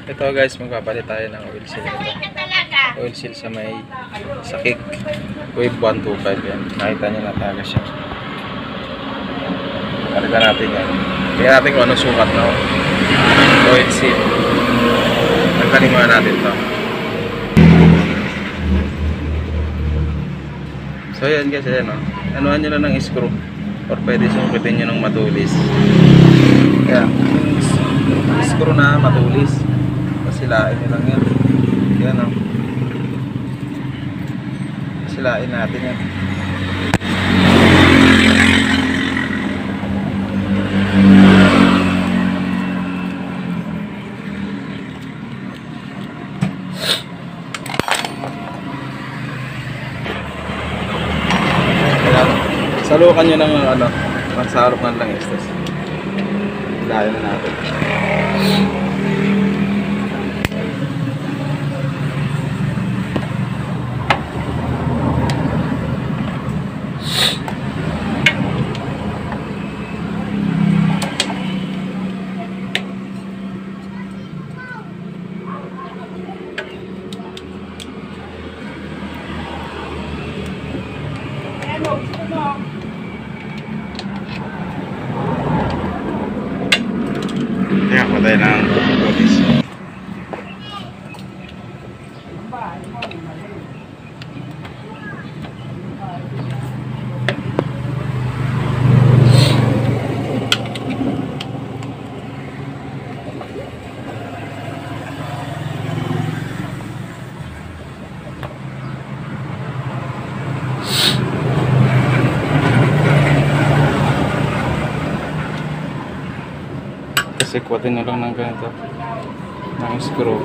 Ito guys, magpapalit tayo ng oil seal ito. Oil seal sa may sakik. Wave 125 yan. Nakita nyo na taga siya. Palitan natin yan. Tingnan natin kung anong sukat na oil seal. Nagtanin muna natin ito. So yan guys, ayan o. Anuhan nyo na ng screw. Or pwede sungkitin nyo ng matulis. Kaya, screw na matulis. Silain nyo lang yan. Yan o. Silain natin yan. Salukan nyo ng ano, magsarap ng langis. Silain na natin. Kaya patay ng pulis. Sikwatin nyo lang ng ganito ng screw.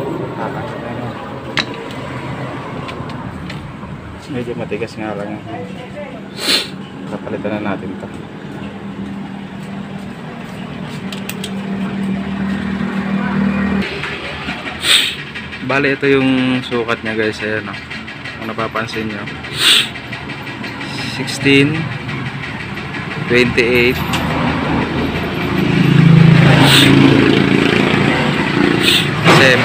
Medyo matigas nga lang yan. Kapalitan na natin ito. Bale, ito yung sukat nya guys. Ayan o. Kung napapansin nyo, 16, 28, 7,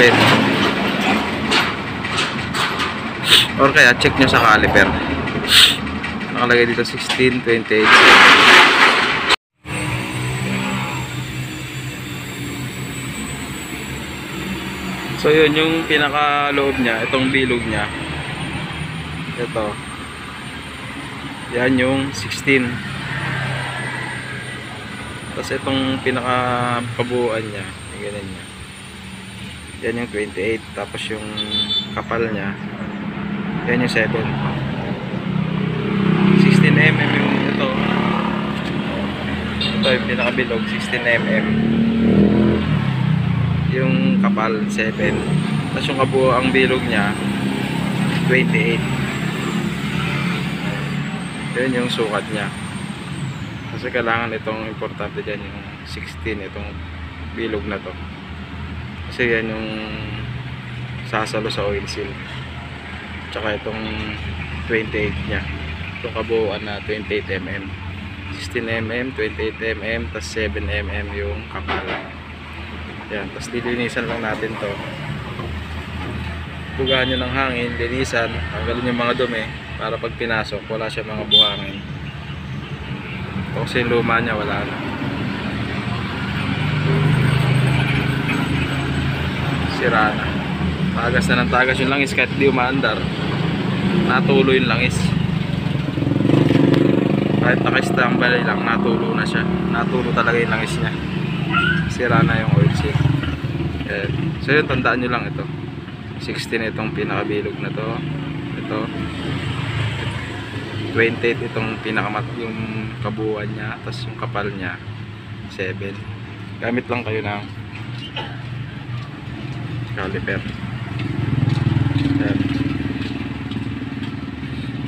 or kaya check nyo sa caliper, nakalagay dito 16, 28, 7. So yun yung pinakaloob nya, itong bilog nya, ito yan yung 16. Tapos itong pinakapabuuan nya, ganyan nya, yan yung 28. Tapos yung kapal nya, yan yung 7. 16mm yung ito yung pinakabilog, 16mm yung kapal, 7. Tapos yung kabuuang bilog nya 28. Yan yung sukat nya. Kasi kailangan itong importante dyan yung 16, itong bilog na to. Kasi yan yung sasalo sa oil seal. Tsaka itong 28 nya. Itong kabuuan na 28mm. 16mm, 28mm, tas 7mm yung kapal. Yan, tas lilinisan lang natin to. Bugahan nyo ng hangin, linisan, tanggalin yung mga dumi para pag pinasok wala siya mga buhangin. Ito kasi yung luma nya wala na. Sira na. Tagas na ng tagas yung langis kahit di umaandar. Natulo yung langis. Kahit naka-standby lang, natulo na siya. Natulo talaga yung langis nya. Sira na yung oil seal. So yun, tandaan nyo lang ito. 16 itong pinakabilog na to. Ito 28 itong pinakamat yung kabuuan nya, tapos yung kapal nya 7. Gamit lang kayo ng caliper.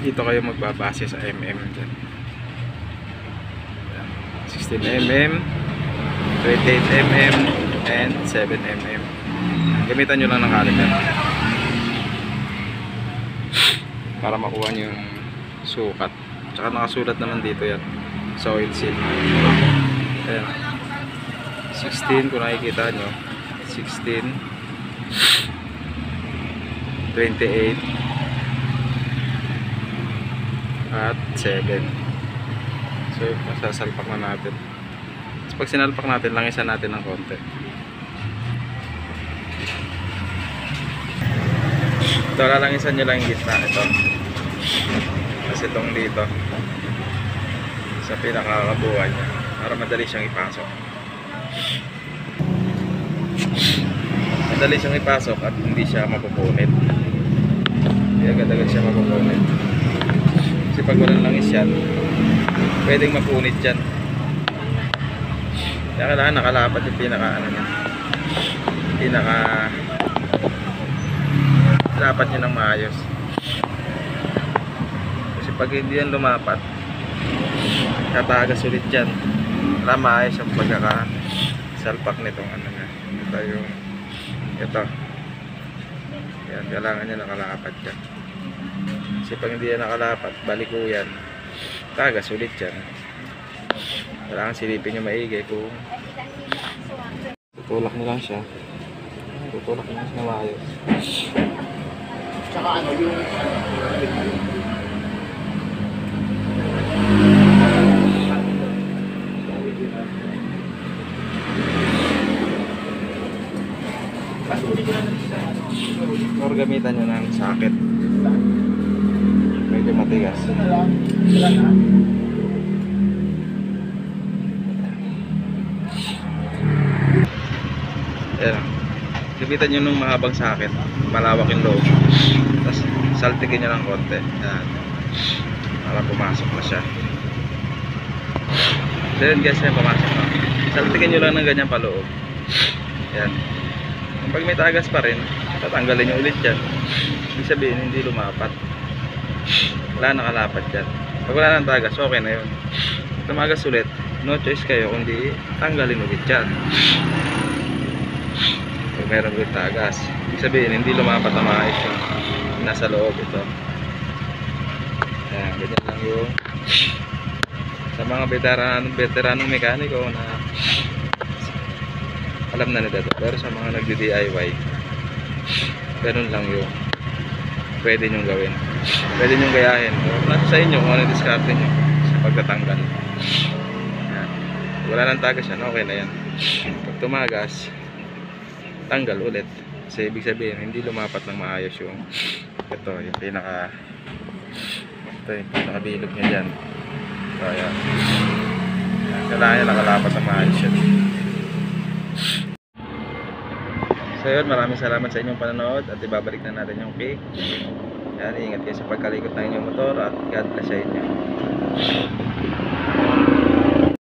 Dito kayo magbabase sa mm dyan. 16mm, 28mm, and 7mm. Gamitan nyo lang ng caliper para makuha nyo yung sukat. Tsaka nakasulat naman dito yan sa oil seal. Ayan, 16 kung nakikita nyo, 16 28 at 7. So masasalpak na natin. Tapos pag sinalpak natin, langisan natin ng konti. Ito, lalangisan nyo lang yung gitna. Ito. Kasi itong dito sa pinakakabuhan niya para madali siyang ipasok. Madali siyang ipasok at hindi siya mapupunit. Hindi agad-agad siya mapupunit. Kasi pag walang langis yan, pwedeng mapunit yan. Kaya kailangan nakalapat yung pinaka ano niya. Pinaka dapat niya ng maayos. Kasi pag hindi yan lumapat, tatagas ulit yan. Wala maayos yung pagkakasalpak nitong ano niya. Ito. Yan, kailangan niya nakalapat yan. Kasi pag hindi yan nakalapat, baliko yan. Tagas ulit yan. Kailangan silipin nyo maigi kung tutulak nyo lang siya. Tutulak nyo lang siya na maayos. Tsaka ano yung or gamitan nyo ng socket. Medyo matigas. Ayan. Gamitan nyo ng mahabang socket, malawak yung loob. Tapos saltikin nyo ng konti. Ayan. Para pumasok na siya. So yun guys, pumasok na. Saltikin nyo lang ng ganyan paloob. Ayan. Pag may tagas pa rin, tatanggalin nyo ulit yan. Ibig sabihin, hindi lumapat. Wala nakalapat yan. Pag wala nang tagas, okay na yun. Tumagas ulit, no choice kayo kundi tanggalin ulit yan. Pag meron ulit tagas, ibig sabihin, hindi lumapat na maayos yung nasa loob ito. Ayan, ganyan lang yung sa mga veteranong mekaniko na alam na nila ito. Pero sa mga nagdi-DIY, ganun lang yung pwede nyong gawin. Pwede nyong gayahin. Nasa sa inyo kung ano yung diskarte nyo sa pagtatanggal. Ayan. Wala nang tagas yan, okay na yan. Pag tumagas, tanggal ulit. Kasi ibig sabihin, hindi lumapat ng maayos yung ito, yung pinaka-bilog niya dyan. So, ayan. Kailangan niya nakalapat ng maayos yan. So yun, maraming salamat sa inyong panonood at ibabalik na natin yung cake. Yan, ingat kayo sa pagkalikot ng inyong motor at God bless sa inyo.